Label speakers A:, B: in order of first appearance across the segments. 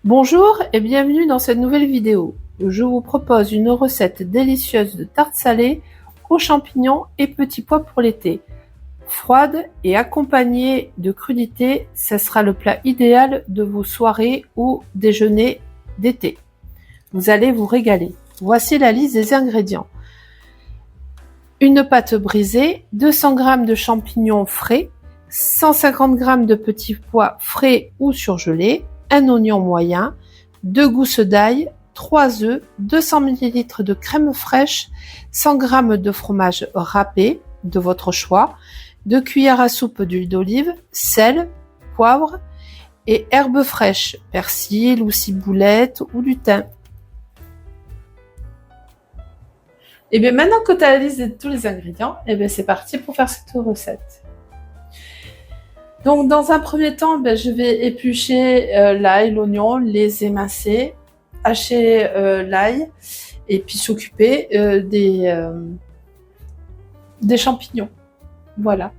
A: Bonjour et bienvenue dans cette nouvelle vidéo. Je vous propose une recette délicieuse de tarte salée aux champignons et petits pois pour l'été. Froide et accompagnée de crudités, ce sera le plat idéal de vos soirées ou déjeuners d'été. Vous allez vous régaler. Voici la liste des ingrédients. Une pâte brisée, 200 g de champignons frais, 150 g de petits pois frais ou surgelés, un oignon moyen, 2 gousses d'ail, 3 œufs, 200 ml de crème fraîche, 100 g de fromage râpé de votre choix, 2 cuillères à soupe d'huile d'olive, sel, poivre et herbes fraîches, persil ou ciboulette ou du thym. Et bien maintenant que tu as la liste de tous les ingrédients, et bien c'est parti pour faire cette recette. Donc dans un premier temps, je vais éplucher l'ail, l'oignon, les émincer, hacher l'ail et puis s'occuper des champignons. Voilà.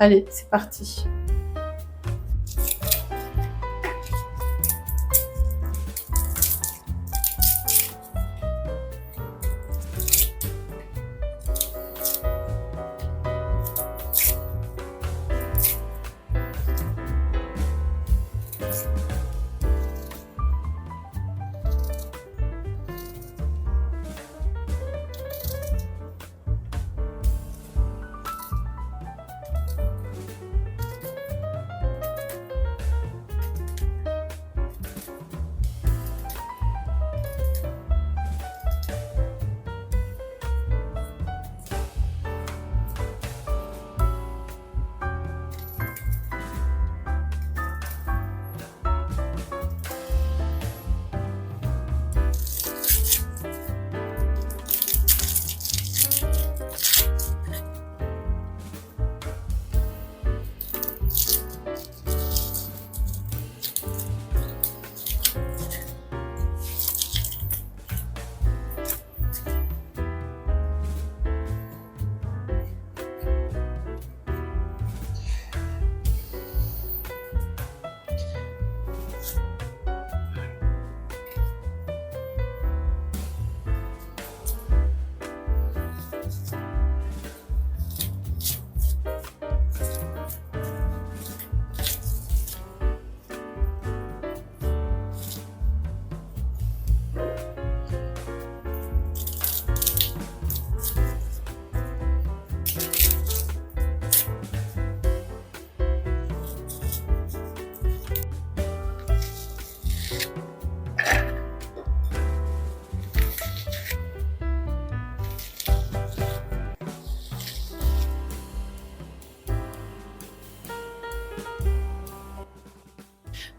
A: Allez, c'est parti.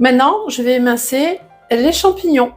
A: Maintenant, je vais émincer les champignons.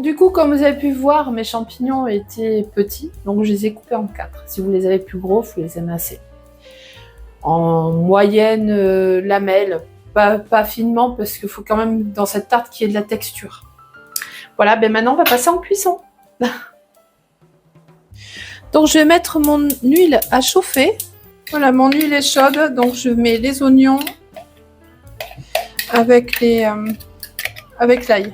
A: Du coup, comme vous avez pu voir, mes champignons étaient petits, donc je les ai coupés en 4. Si vous les avez plus gros, vous les émincez. En moyenne lamelle, pas finement, parce qu'il faut quand même dans cette tarte qu'il y ait de la texture. Voilà, maintenant on va passer en cuisson. Donc je vais mettre mon huile à chauffer. Voilà, mon huile est chaude, donc je mets les oignons avec l'ail.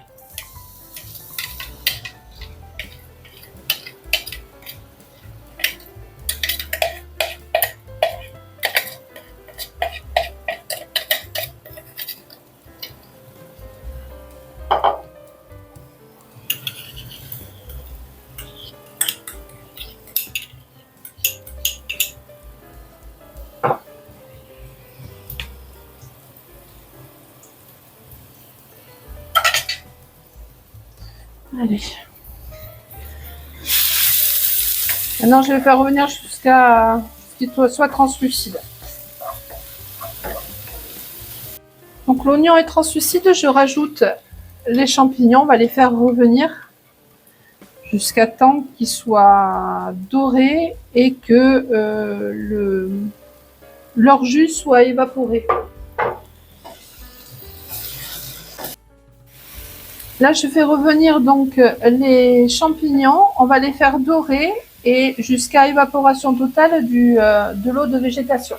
A: Allez. Maintenant, je vais faire revenir jusqu'à ce qu'il soit translucide. Donc l'oignon est translucide, je rajoute les champignons, on va les faire revenir jusqu'à temps qu'ils soient dorés et que leur jus soit évaporé. Là, je fais revenir donc les champignons, on va les faire dorer et jusqu'à évaporation totale de l'eau de végétation.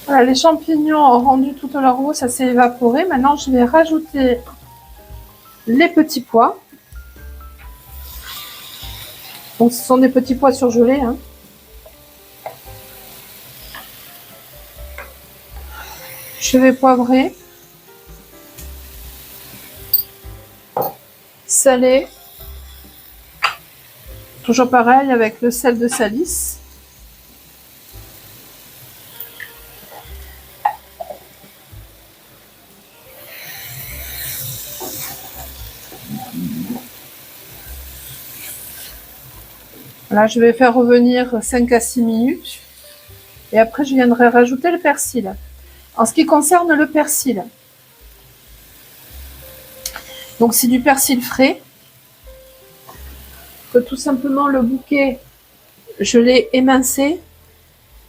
A: Voilà, les champignons ont rendu toute leur eau, ça s'est évaporé. Maintenant, je vais rajouter les petits pois. Donc, ce sont des petits pois surgelés, hein. Je vais poivrer, saler, toujours pareil avec le sel de Salis. Là, je vais faire revenir 5 à 6 minutes. Et après, je viendrai rajouter le persil. En ce qui concerne le persil, donc c'est du persil frais. Que tout simplement, le bouquet, je l'ai émincé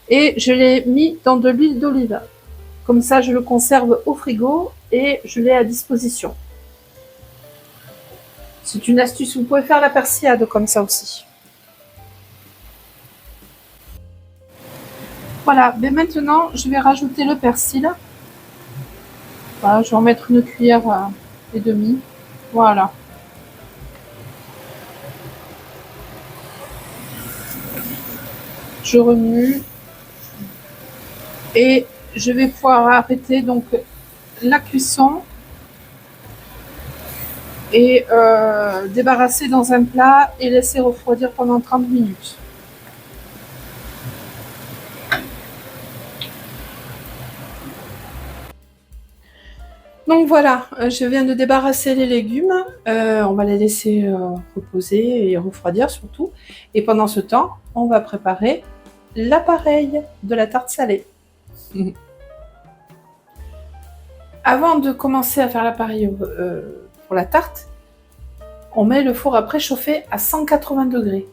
A: et je l'ai mis dans de l'huile d'olive. Comme ça, je le conserve au frigo et je l'ai à disposition. C'est une astuce, vous pouvez faire la persillade comme ça aussi. Voilà, mais maintenant je vais rajouter le persil. Voilà, je vais en mettre une cuillère et demie. Voilà. Je remue et je vais pouvoir arrêter donc la cuisson et débarrasser dans un plat et laisser refroidir pendant 30 minutes. Donc voilà, je viens de débarrasser les légumes. On va les laisser reposer et refroidir surtout. Et pendant ce temps, on va préparer l'appareil de la tarte salée. Avant de commencer à faire l'appareil pour la tarte, on met le four à préchauffer à 180 degrés.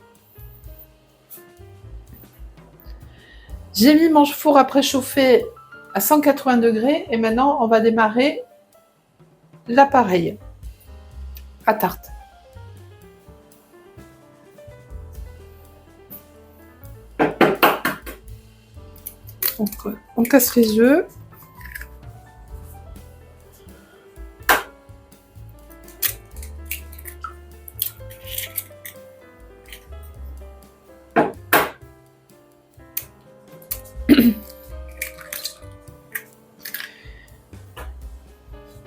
A: J'ai mis mon four à préchauffer à 180 degrés et maintenant on va démarrer l'appareil à tarte. Donc, on casse les œufs.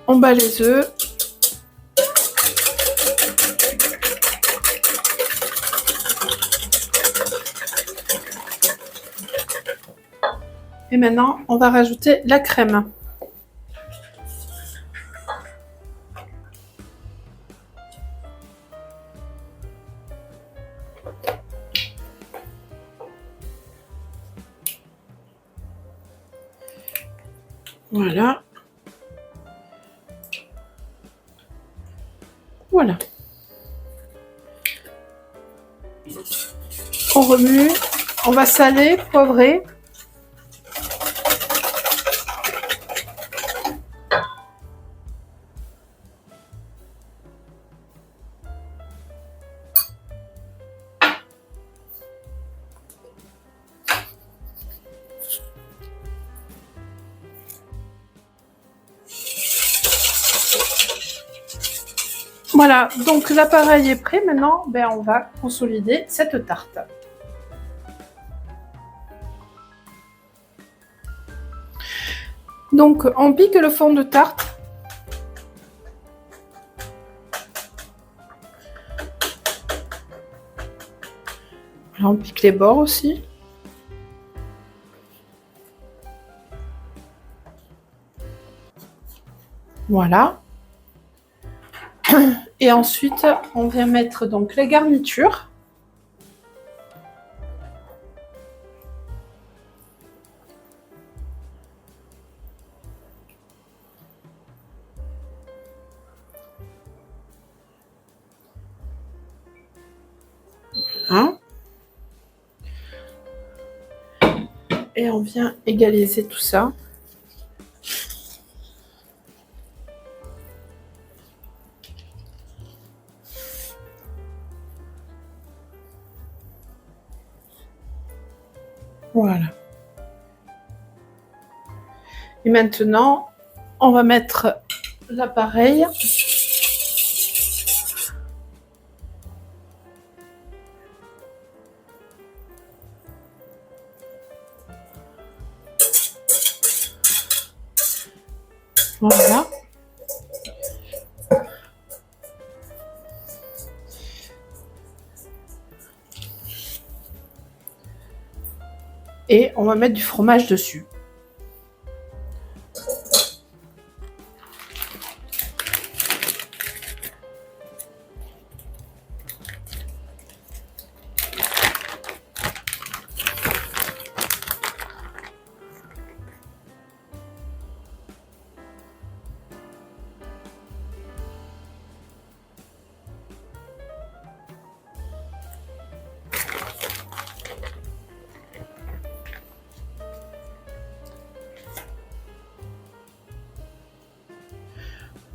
A: On bat les œufs. Et maintenant, on va rajouter la crème. Voilà. Voilà. On remue. On va saler, poivrer. Voilà, donc l'appareil est prêt. Maintenant, on va consolider cette tarte. Donc, on pique le fond de tarte. Là, on pique les bords aussi. Voilà. Et ensuite, on vient mettre donc les garnitures. Hein? Et on vient égaliser tout ça. Voilà. Et maintenant, on va mettre l'appareil. Voilà. Et on va mettre du fromage dessus.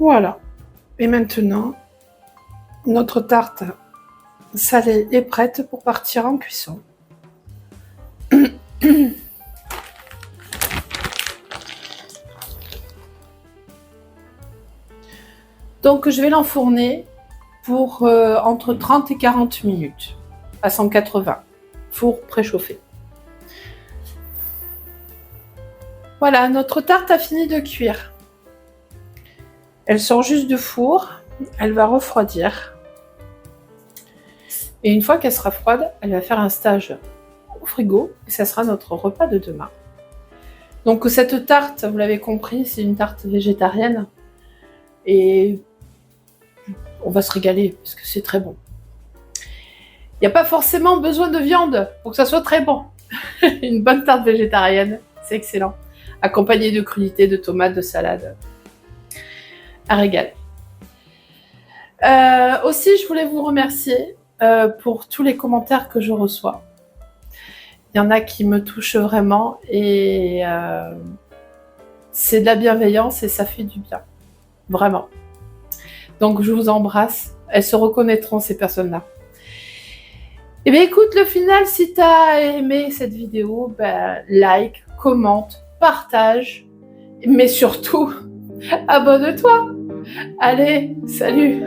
A: Voilà. Et maintenant, notre tarte salée est prête pour partir en cuisson. Donc, je vais l'enfourner pour entre 30 et 40 minutes à 180, four préchauffé. Voilà, notre tarte a fini de cuire. Elle sort juste du four, elle va refroidir. Et une fois qu'elle sera froide, elle va faire un stage au frigo et ça sera notre repas de demain. Donc cette tarte, vous l'avez compris, c'est une tarte végétarienne et on va se régaler parce que c'est très bon. Il n'y a pas forcément besoin de viande pour que ça soit très bon. Une bonne tarte végétarienne, c'est excellent. Accompagnée de crudités, de tomates, de salade. Un régal. Aussi, je voulais vous remercier pour tous les commentaires que je reçois. Il y en a qui me touchent vraiment et c'est de la bienveillance et ça fait du bien. Vraiment. Donc, je vous embrasse. Elles se reconnaîtront, ces personnes-là. Et bien, écoute, le final, si tu as aimé cette vidéo, like, commente, partage, mais surtout, abonne-toi. Allez, salut!